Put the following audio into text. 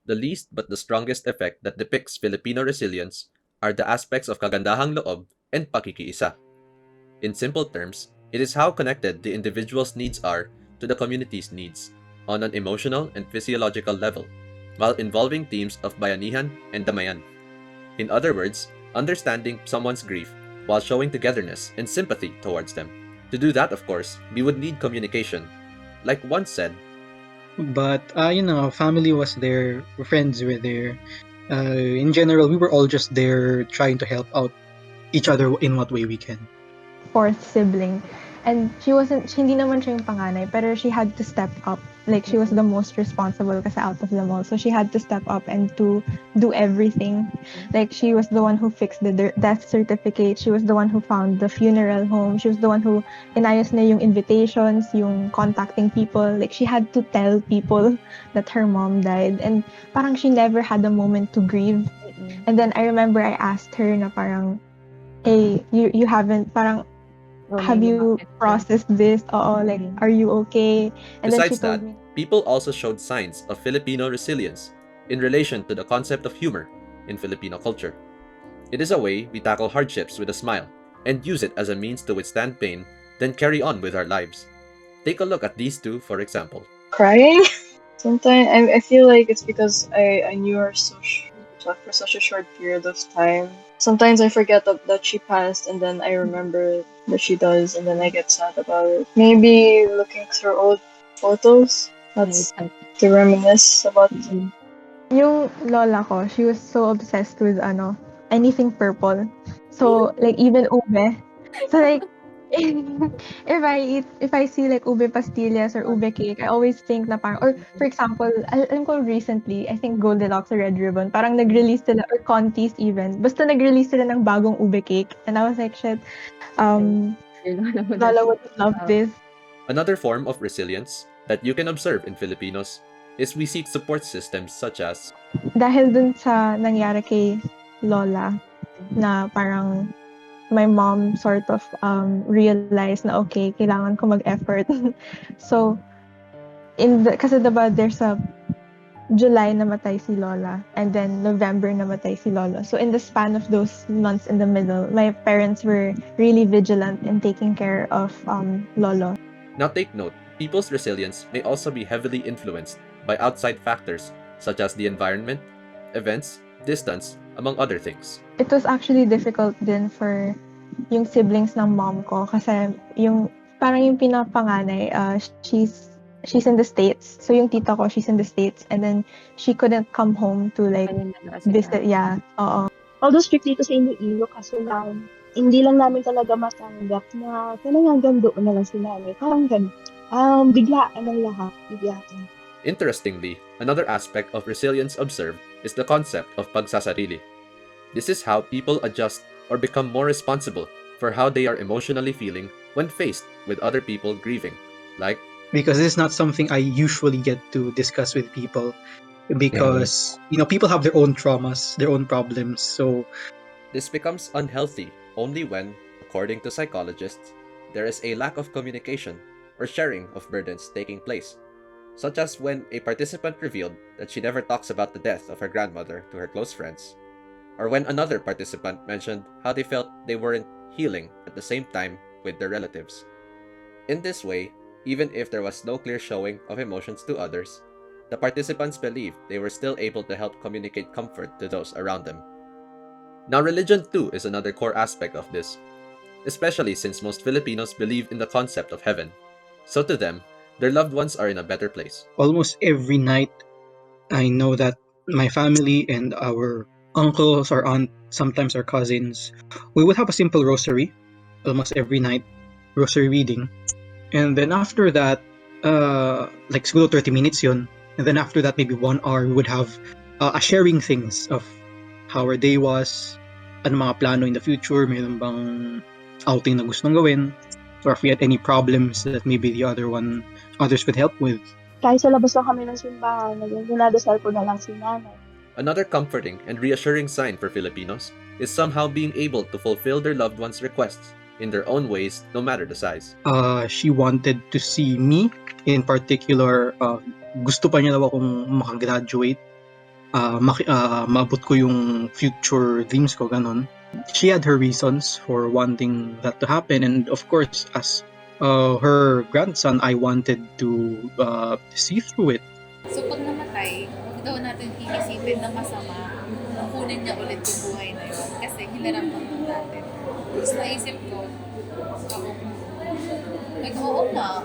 The least but the strongest effect that depicts Filipino resilience are the aspects of kagandahang loob and pakikiisa. In simple terms, it is how connected the individual's needs are to the community's needs on an emotional and physiological level, while involving themes of bayanihan and damayan. In other words, understanding someone's grief while showing togetherness and sympathy towards them. To do that, of course, we would need communication. Like one said, But family was there, friends were there. In general, we were all just there trying to help out each other in what way we can. Fourth sibling. And hindi naman siya yung panganay, pero she had to step up. Like, she was the most responsible kasi out of them all. So, she had to step up and to do everything. Like, she was the one who fixed the death certificate. She was the one who found the funeral home. She was the one who inayos na yung invitations, yung contacting people. Like, she had to tell people that her mom died. And parang she never had a moment to grieve. And then, I remember I asked her na parang, hey, you haven't, parang, have you processed this? Oo, like, are you okay? And then she besides told that, me, people also showed signs of Filipino resilience in relation to the concept of humor in Filipino culture. It is a way we tackle hardships with a smile and use it as a means to withstand pain, then carry on with our lives. Take a look at these two, for example. Crying? Sometimes I feel like it's because I knew her for such a short period of time. Sometimes I forget that she passed, and then I remember that she does, and then I get sad about it. Maybe looking through old photos. That's to reminisce about. yung lola ko, she was so obsessed with anything purple. So, like, even ube. So, like, if I see like ube pastillas or ube cake, I always think na parang, or for example, alam ko recently, I think Goldilocks or Red Ribbon, parang nag-release sila, or Contis even, basta nag-release sila ng bagong ube cake. And I was like, shit, Lola would love this. Another form of resilience that you can observe in Filipinos is we seek support systems such as Dahil dun sa nangyari kay Lola, na parang my mom sort of realized na okay, kailangan ko mag-effort. So, kasi diba there's a July namatay si Lola, and then November namatay si Lolo. So in the span of those months in the middle, my parents were really vigilant in taking care of Lolo. Now take note, people's resilience may also be heavily influenced by outside factors such as the environment, events, distance, among other things. It was actually difficult din for yung siblings ng mom ko kasi yung parang yung pinapanganay, she's in the States. So yung tita ko, she's in the States, and then she couldn't come home to like visit. Yeah, oo. Although strict dito sa Iloilo, kaso lang, hindi lang namin talaga matanggap na talagang hanggang doon na lang si nanay. Parang ganun. Biglaan ang lahat. Biglaan. Interestingly, another aspect of resilience observed is the concept of pagsasarili. This is how people adjust or become more responsible for how they are emotionally feeling when faced with other people grieving. Like, Because this is not something I usually get to discuss with people, because people have their own traumas, their own problems. So this becomes unhealthy only when, according to psychologists, there is a lack of communication or sharing of burdens taking place, such as when a participant revealed that she never talks about the death of her grandmother to her close friends, or when another participant mentioned how they felt they weren't healing at the same time with their relatives. In this way, even if there was no clear showing of emotions to others, the participants believed they were still able to help communicate comfort to those around them. Now, religion too is another core aspect of this, especially since most Filipinos believe in the concept of heaven. So to them, their loved ones are in a better place. almost every night, I know that my family and our uncles, our aunt, sometimes our cousins, we would have a simple rosary almost every night, rosary reading. And then after that, like siguro 30 minutes yun. And then after that, maybe 1 hour, we would have a sharing things of how our day was, ano mga plano in the future, mayroon bang outing na gustong gawin, or if we had any problems that maybe others could help with. Kahit sa labas lang kami ng simbahan, nagdadasal ko na lang si nanay. Another comforting and reassuring sign for Filipinos is somehow being able to fulfill their loved ones' requests in their own ways, no matter the size. She wanted to see me in particular. Gusto pa niya daw akong makagraduate. maabot ko yung future dreams ko, ganon. She had her reasons for wanting that to happen, and of course, as her grandson, I wanted to see through it. So pag namatay, huwag daw natin iisipin na masama na kunin niya ulit yung buhay na yun. Kasi hiniram lang daw natin. Tapos naisip ko, ako, like, oo nga,